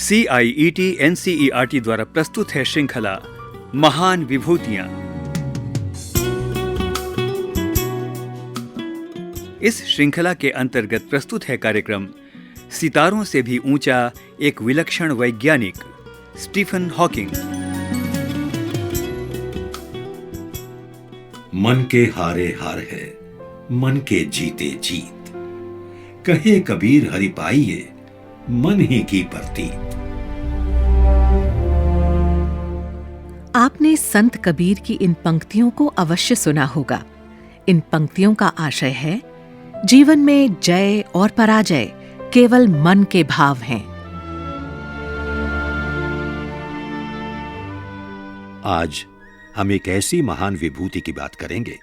CIET NCERT द्वारा प्रस्तुत है श्रृंखला महान विभूतियां। इस श्रृंखला के अंतर्गत प्रस्तुत है कार्यक्रम सितारों से भी ऊंचा एक विलक्षण वैज्ञानिक स्टीफन हॉकिंग। मन के हारे हार है, मन के जीते जीत। कहे कबीर हरि पाइये, मन ही की प्रतीत। आपने संत कबीर की इन पंक्तियों को अवश्य सुना होगा। इन पंक्तियों का आशय है, जीवन में जय और पराजय केवल मन के भाव हैं। आज हम एक ऐसी महान विभूति की बात करेंगे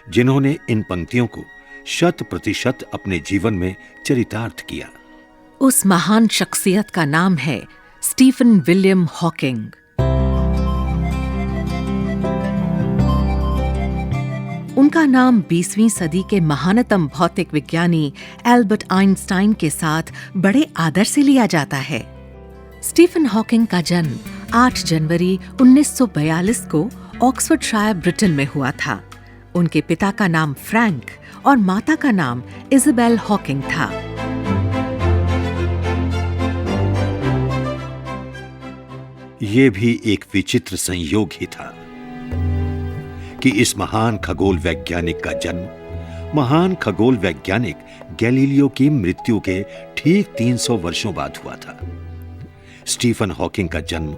जिन्होंने इन पंक्तियों को 100% अपने जीवन में चरितार्थ किया। उस महान शख्सियत का नाम है स्टीफन विलियम हॉकिंग। उनका नाम 20वीं सदी के महानतम भौतिक विज्ञानी एल्बर्ट आइंस्टाइन के साथ बड़े आदर से लिया जाता है। स्टीफन हॉकिंग का जन्म 8 जनवरी 1942 को ऑक्सफोर्डशायर, ब्रिटेन में हुआ था। उनके पिता का नाम फ्रैंक और माता का नाम इज़ाबेल हॉकिंग था। ये भी एक विचित्र संयोग ही था कि इस महान खगोल वैज्ञानिक का जन्म महान खगोल वैज्ञानिक गैलीलियो की मृत्यु के ठीक 300 वर्षों बाद हुआ था। स्टीफन हॉकिंग का जन्म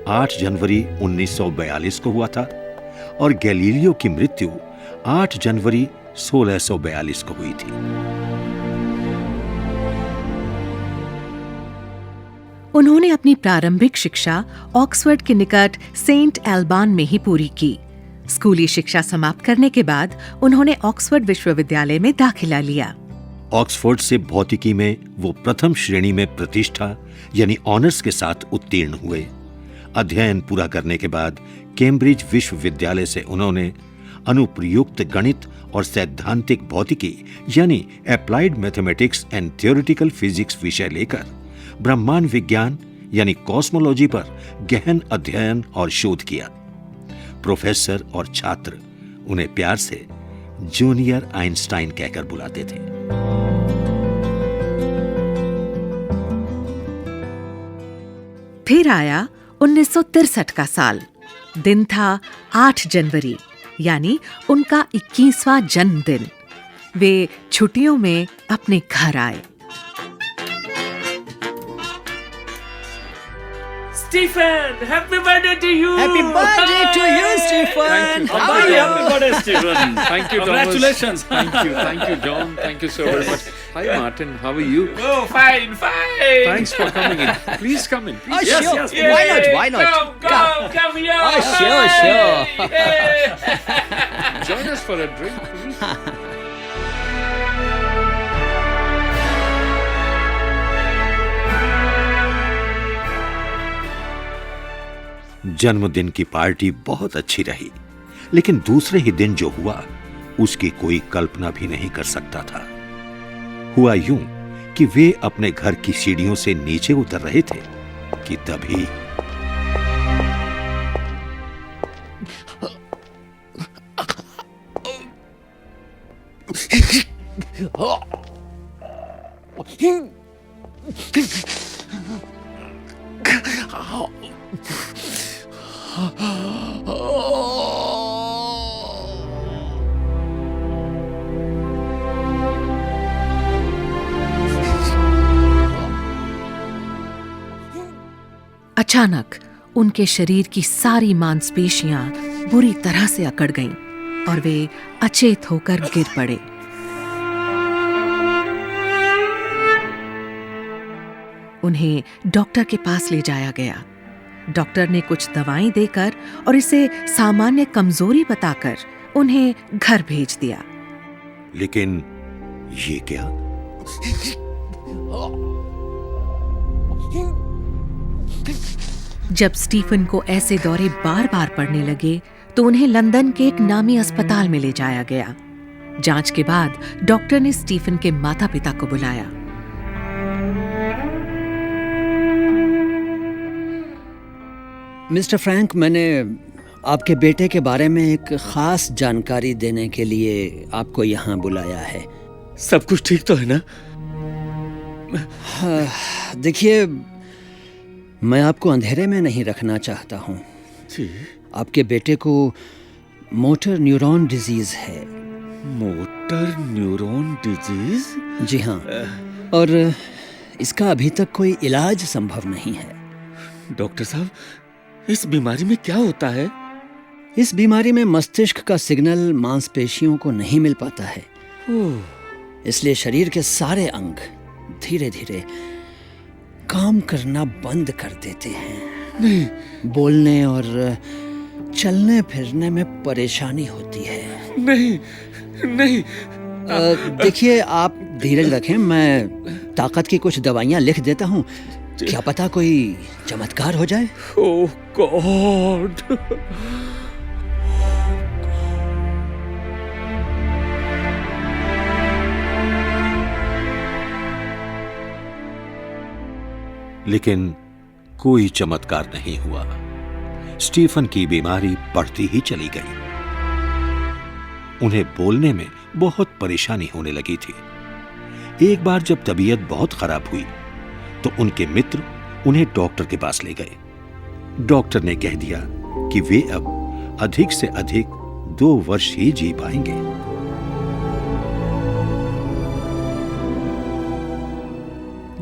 8 जनवरी 1942 को हुआ था और गैलीलियो की मृत्यु 8 जनवरी 1642 को हुई थी। उन्होंने अपनी प्रारंभिक शिक्षा ऑक्सफोर्ड के निकट सेंट एल्बान में ही पूरी की। स्कूली शिक्षा समाप्त करने के बाद उन्होंने ऑक्सफोर्ड विश्वविद्यालय में दाखिला लिया। ऑक्सफोर्ड से भौतिकी में वो प्रथम श्रेणी में प्रतिष्ठा यानी ऑनर्स के साथ उत्तीर्ण हुए। अध्ययन पूरा करने के बाद कैम्ब्रिज विश्वविद्यालय से उन्होंने अनुप्रयुक्त गणित और सैद्धांतिक भौतिकी यानी applied mathematics and theoretical physics विषय लेकर ब्रह्मांड विज्ञान यानी कॉस्मोलॉजी पर गहन अध्ययन और शोध किया। प्रोफेसर और छात्र उन्हें प्यार से जूनियर आइंस्टाइन कहकर बुलाते थे। फिर आया 1963 का साल। दिन था 8 जनवरी यानी उनका 21वां जन्मदिन। वे छुट्टियों में अपने घर आए। Stephen, happy birthday to you! Happy birthday to you, Stephen! How are you? Happy birthday, Stephen! Thank you, Congratulations! Thank you, John. Thank you so very much. Hi, Martin. How are you? Oh, fine. Thanks for coming in. Please come in. Oh, Please. sure. Yes. Why not? Come here. Oh, sure. Hey. Join us for a drink, please. जन्मदिन की party बहुत अच्छी रही, लेकिन दूसरे ही दिन जो हुआ उसकी कोई कल्पना भी नहीं कर सकता था। हुआ यूं कि वे अपने घर की सीढ़ियों से नीचे उतर रहे थे कि तभी अचानक उनके शरीर की सारी मांसपेशियां बुरी तरह से अकड़ गईं और वे अचेत होकर गिर पड़े। उन्हें डॉक्टर के पास ले जाया गया। डॉक्टर ने कुछ दवाएं देकर और इसे सामान्य कमजोरी बताकर उन्हें घर भेज दिया। लेकिन ये क्या? जब स्टीफन को ऐसे दौरे बार बार पड़ने लगे तो उन्हें लंदन के एक नामी अस्पताल में ले जाया गया। जांच के बाद डॉक्टर ने स्टीफन के माता-पिता को बुलाया। मिस्टर फ्रैंक, मैंने आपके बेटे के बारे में एक खास जानकारी देने के लिए आपको यहाँ बुलाया है। सब कुछ ठीक तो है ना? देखिए, मैं आपको अंधेरे में नहीं रखना चाहता हूँ। जी। आपके बेटे को मोटर न्यूरॉन डिजीज है। Motor neuron disease? जी हाँ, और इसका अभी तक कोई इलाज संभव नहीं है। डॉक्टर साहब, इस बीमारी में क्या होता है? इस बीमारी में मस्तिष्क का सिग्नल मांसपेशियों को नहीं मिल पाता है, इसलिए शरीर के सारे अंग धीरे धीरे काम करना बंद कर देते हैं। नहीं। बोलने और चलने फिरने में परेशानी होती है। नहीं नहीं। देखिए, आप धीरज रखें, मैं ताकत की कुछ दवाइयाँ लिख देता हूँ। क्या पता कोई चमत्कार हो जाए। ओह गॉड। लेकिन कोई चमत्कार नहीं हुआ। स्टीफन की बीमारी बढ़ती ही चली गई। उन्हें बोलने में बहुत परेशानी होने लगी थी। एक बार जब तबीयत बहुत खराब हुई तो उनके मित्र उन्हें डॉक्टर के पास ले गए। डॉक्टर ने कह दिया कि वे अब अधिक से अधिक 2 वर्ष ही जी पाएंगे।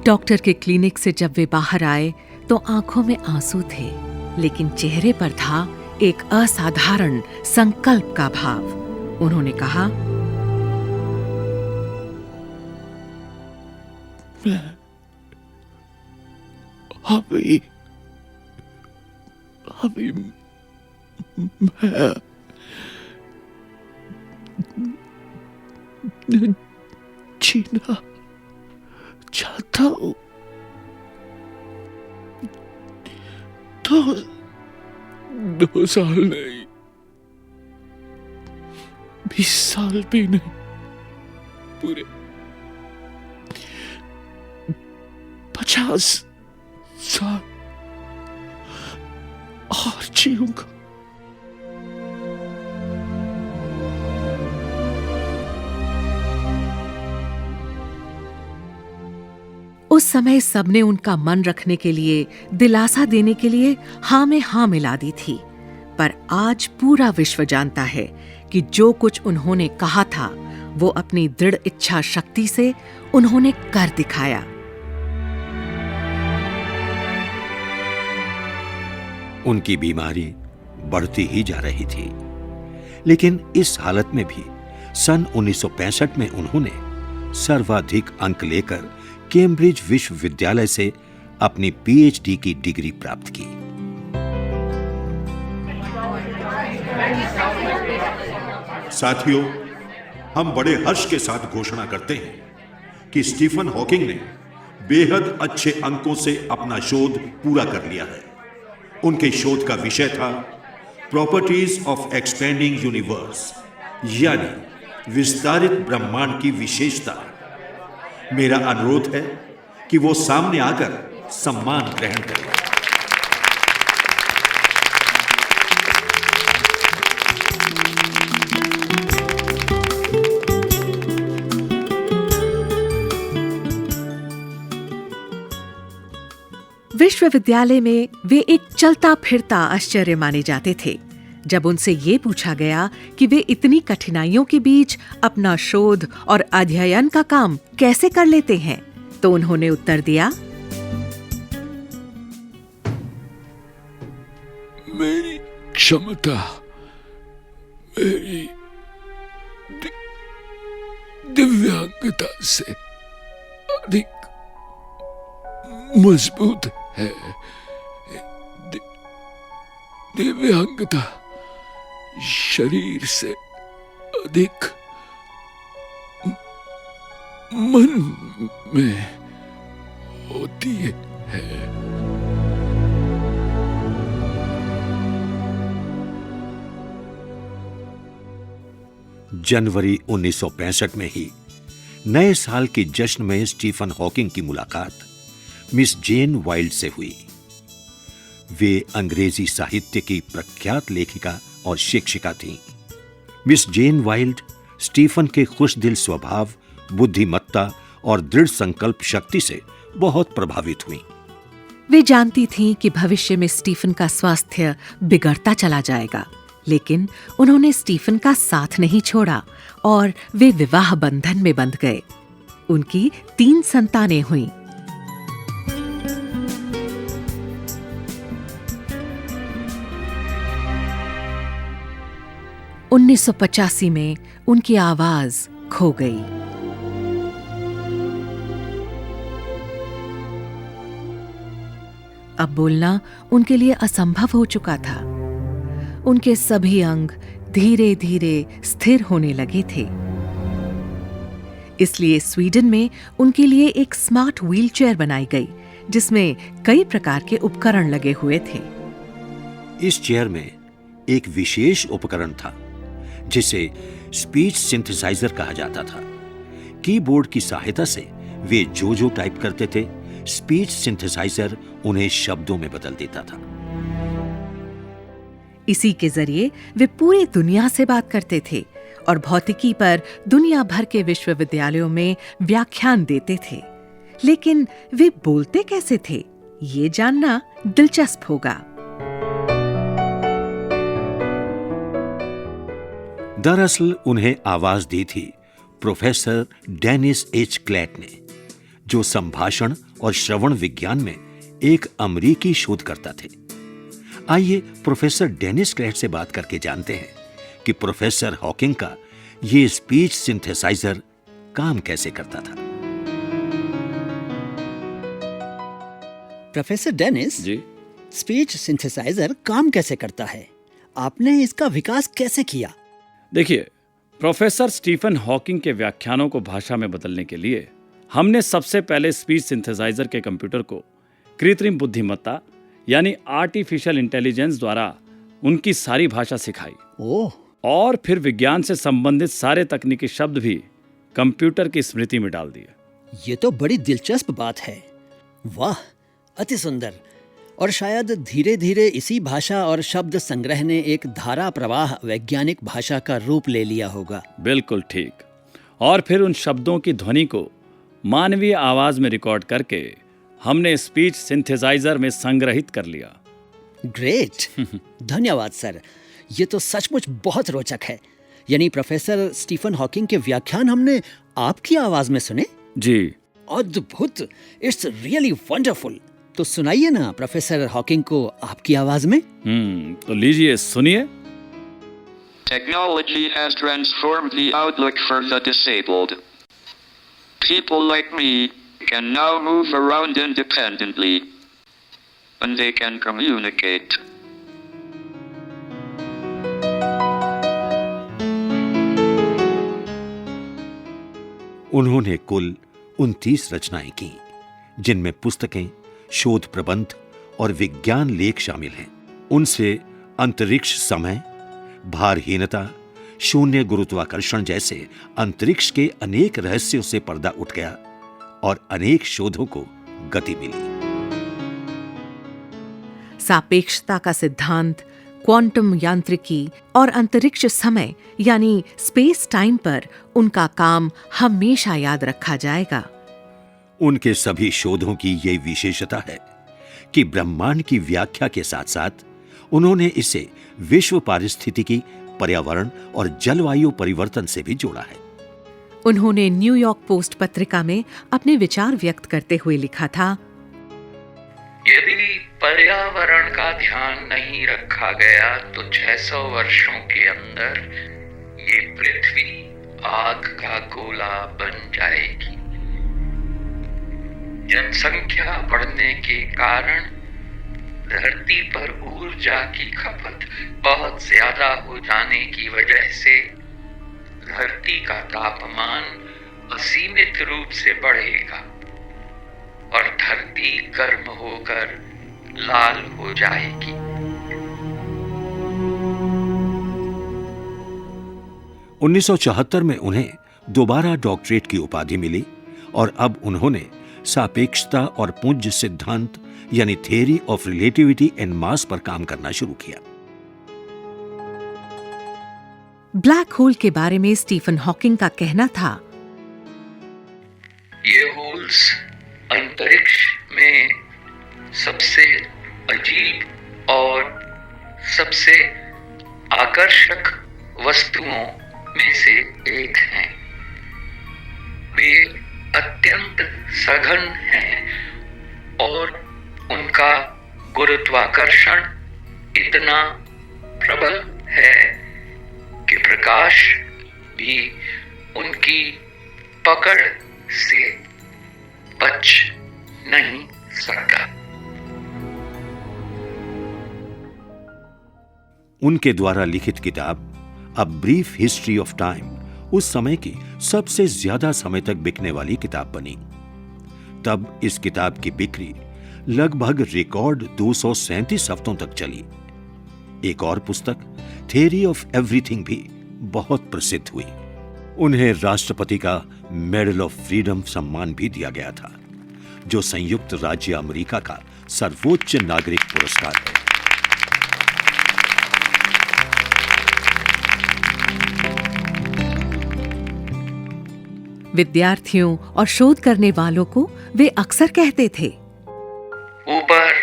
डॉक्टर के क्लिनिक से जब वे बाहर आए तो आंखों में आंसू थे, लेकिन चेहरे पर था एक असाधारण संकल्प का भाव। उन्होंने कहा, अभी मैं जीना चाहता हूँ। 2 साल नहीं, 20 साल भी नहीं, पूरे 50 साल और जीऊंगा। उस समय सबने उनका मन रखने के लिए, दिलासा देने के लिए हाँ में हाँ मिला दी थी। पर आज पूरा विश्व जानता है कि जो कुछ उन्होंने कहा था वो अपनी दृढ़ इच्छा शक्ति से उन्होंने कर दिखाया। उनकी बीमारी बढ़ती ही जा रही थी, लेकिन इस हालत में भी सन 1965 में उन्होंने सर्वाधिक अंक लेकर कैम्ब्रिज विश्वविद्यालय से अपनी पीएचडी की डिग्री प्राप्त की। साथियों, हम बड़े हर्ष के साथ घोषणा करते हैं कि स्टीफन हॉकिंग ने बेहद अच्छे अंकों से अपना शोध पूरा कर लिया है। उनके शोध का विषय था प्रॉपर्टीज ऑफ एक्सपेंडिंग यूनिवर्स, यानी विस्तारित ब्रह्मांड की विशेषता। मेरा अनुरोध है कि वो सामने आकर सम्मान ग्रहण करें। विश्वविद्यालय में वे एक चलता फिरता आश्चर्य माने जाते थे। जब उनसे ये पूछा गया कि वे इतनी कठिनाइयों के बीच अपना शोध और अध्ययन का काम कैसे कर लेते हैं, तो उन्होंने उत्तर दिया, मेरी क्षमता मेरी दिव्यांगता से अधिक मजबूत है। दिव्यांगता शरीर से अधिक मन में होती है। जनवरी 1965 में ही नए साल के जश्न में स्टीफन हॉकिंग की मुलाकात मिस जेन वाइल्ड से हुई। वे अंग्रेजी साहित्य की प्रख्यात लेखिका और शिक्षिका थीं। मिस जेन वाइल्ड स्टीफन के खुशदिल स्वभाव, बुद्धिमत्ता और दृढ़ संकल्प शक्ति से बहुत प्रभावित हुईं। वे जानती थीं कि भविष्य में स्टीफन का स्वास्थ्य बिगड़ता चला जाएगा, लेकिन उन्होंने स्टीफन का साथ नहीं छोड़ा और वे विवाह बंधन में बंध गए। उनकी 3 संतानें हुईं। (1985) में उनकी आवाज खो गई। अब बोलना उनके लिए असंभव हो चुका था। उनके सभी अंग धीरे धीरे स्थिर होने लगे थे। इसलिए स्वीडन में उनके लिए एक स्मार्ट व्हीलचेयर बनाई गई, जिसमें कई प्रकार के उपकरण लगे हुए थे। इस चेयर में एक विशेष उपकरण था जिसे स्पीच सिंथेसाइजर कहा जाता था। कीबोर्ड की सहायता से वे जो टाइप करते थे, स्पीच सिंथेसाइजर उन्हें शब्दों में बदल देता था। इसी के जरिए वे पूरी दुनिया से बात करते थे और भौतिकी पर दुनिया भर के विश्वविद्यालयों में व्याख्यान देते थे। लेकिन वे बोलते कैसे थे, ये जानना दिलचस्प होगा। दरअसल उन्हें आवाज दी थी प्रोफेसर डेनिस एच क्लैट ने, जो संभाषण और श्रवण विज्ञान में एक अमेरिकी शोधकर्ता थे। आइए प्रोफेसर डेनिस क्लैट से बात करके जानते हैं कि प्रोफेसर हॉकिंग का ये स्पीच सिंथेसाइजर काम कैसे करता था। प्रोफेसर डेनिस जी, स्पीच सिंथेसाइजर काम कैसे करता है? आपने इसका विकास कैसे किया? देखिए, प्रोफेसर स्टीफन हॉकिंग के व्याख्यानों को भाषा में बदलने के लिए हमने सबसे पहले स्पीच सिंथेसाइजर के कंप्यूटर को कृत्रिम बुद्धिमत्ता यानी आर्टिफिशियल इंटेलिजेंस द्वारा उनकी सारी भाषा सिखाई। ओह, और फिर विज्ञान से संबंधित सारे तकनीकी शब्द भी कंप्यूटर की स्मृति में डाल दिए। ये तो बड़ी दिलचस्प बात है। वाह, अति सुंदर। और शायद धीरे धीरे इसी भाषा और शब्द संग्रह ने एक धारा प्रवाह वैज्ञानिक भाषा का रूप ले लिया होगा। बिल्कुल ठीक। और फिर उन शब्दों की ध्वनि को मानवीय आवाज में रिकॉर्ड करके हमने स्पीच सिंथेसाइजर में संग्रहित कर लिया। ग्रेट, धन्यवाद सर। ये तो सचमुच बहुत रोचक है। यानी प्रोफेसर स्टीफन हॉकिंग के व्याख्यान हमने आपकी आवाज में सुने? जी, अद्भुत, इट्स रियली वंडरफुल। तो सुनाइए ना प्रोफेसर हॉकिंग को आपकी आवाज में। तो लीजिए सुनिए। Technology has transformed the outlook for the disabled. People like me can now move around independently, and they can communicate. उन्होंने कुल 29 रचनाएं की, जिनमें पुस्तकें, शोध प्रबंध और विज्ञान लेख शामिल हैं। उनसे अंतरिक्ष समय, भारहीनता, शून्य गुरुत्वाकर्षण जैसे अंतरिक्ष के अनेक रहस्यों से पर्दा उठ गया और अनेक शोधों को गति मिली। सापेक्षता का सिद्धांत, क्वांटम यांत्रिकी और अंतरिक्ष समय यानी स्पेस टाइम पर उनका काम हमेशा याद रखा जाएगा। उनके सभी शोधों की ये विशेषता है कि ब्रह्मांड की व्याख्या के साथ साथ उन्होंने इसे विश्व पारिस्थितिकी, पर्यावरण और जलवायु परिवर्तन से भी जोड़ा है। उन्होंने न्यूयॉर्क पोस्ट पत्रिका में अपने विचार व्यक्त करते हुए लिखा था, यदि पर्यावरण का ध्यान नहीं रखा गया तो 600 वर्षों के अंदर ये पृथ्वी आग का गोला बन जाएगी। जनसंख्या बढ़ने के कारण धरती पर ऊर्जा की खपत बहुत ज्यादा हो जाने की वजह से धरती का तापमान असीमित रूप से बढ़ेगा और धरती गर्म होकर लाल हो जाएगी। 1974 में उन्हें दोबारा डॉक्टरेट की उपाधि मिली और अब उन्होंने सापेक्षता और पुंज सिद्धांत यानी theory of relativity and mass पर काम करना शुरू किया। ब्लैक होल के बारे में स्टीफन हॉकिंग का कहना था, ये होल्स अंतरिक्ष में सबसे अजीब और सबसे आकर्षक वस्तुओं में से एक हैं। वे अत्यंत सघन हैं और उनका गुरुत्वाकर्षण इतना प्रबल है कि प्रकाश भी उनकी पकड़ से बच नहीं सकता। उनके द्वारा लिखित किताब a brief history of time उस समय की सबसे ज्यादा समय तक बिकने वाली किताब बनी। तब इस किताब की बिक्री लगभग रिकॉर्ड 237 हफ्तों तक चली। एक और पुस्तक थियरी ऑफ एवरीथिंग भी बहुत प्रसिद्ध हुई। उन्हें राष्ट्रपति का मेडल ऑफ फ्रीडम सम्मान भी दिया गया था, जो संयुक्त राज्य अमेरिका का सर्वोच्च नागरिक पुरस्कार है। विद्यार्थियों और शोध करने वालों को वे अक्सर कहते थे, ऊपर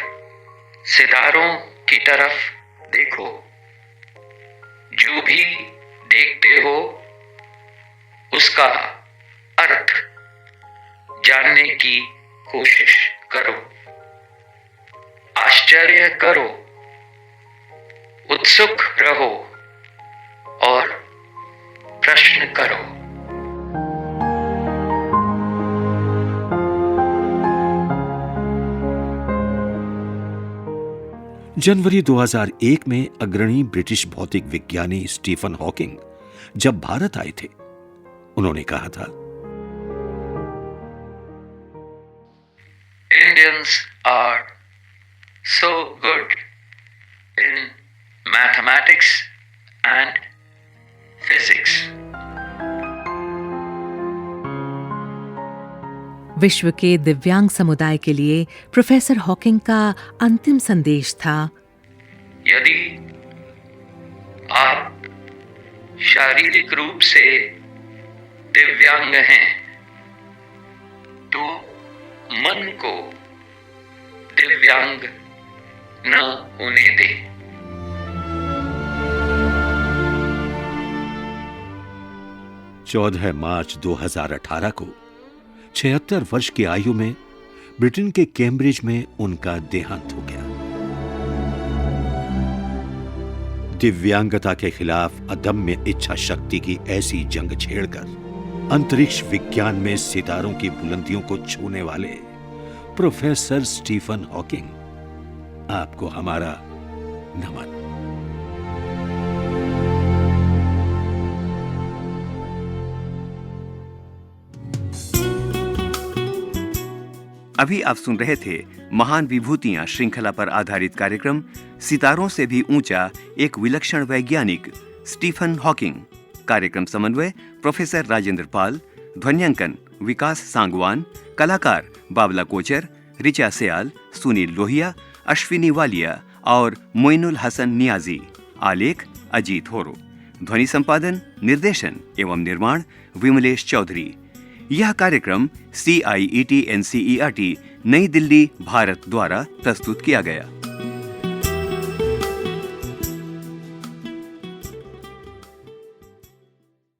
सितारों की तरफ देखो, जो भी देखते हो उसका अर्थ जानने की कोशिश करो, आश्चर्य करो, उत्सुक रहो और प्रश्न करो। जनवरी 2001 में अग्रणी ब्रिटिश भौतिक विज्ञानी स्टीफन हॉकिंग जब भारत आए थे, उन्होंने कहा था, Indians are so good in mathematics and physics. विश्व के दिव्यांग समुदाय के लिए प्रोफेसर हॉकिंग का अंतिम संदेश था, यदि आप शारीरिक रूप से दिव्यांग हैं तो मन को दिव्यांग न होने दें। 14 मार्च 2018 को 76 वर्ष की आयु में ब्रिटेन के कैम्ब्रिज में उनका देहांत हो गया। दिव्यांगता के खिलाफ अदम्य इच्छा शक्ति की ऐसी जंग छेड़कर अंतरिक्ष विज्ञान में सितारों की बुलंदियों को छूने वाले प्रोफेसर स्टीफन हॉकिंग, आपको हमारा नमन। अभी आप सुन रहे थे महान विभूतियां श्रृंखला पर आधारित कार्यक्रम सितारों से भी ऊंचा एक विलक्षण वैज्ञानिक स्टीफन हॉकिंग। कार्यक्रम समन्वय प्रोफेसर राजेंद्र पाल, ध्वन्यांकन विकास सांगवान, कलाकार बाबला कोचर, रिचा सयाल, सुनील लोहिया, अश्विनी वालिया और मोइनुल हसन नियाजी। आलेख अजीत होरो। ध्वनि संपादन, निर्देशन एवं निर्माण विमलेश चौधरी। यह कार्यक्रम CIET NCERT नई दिल्ली भारत द्वारा प्रस्तुत किया गया।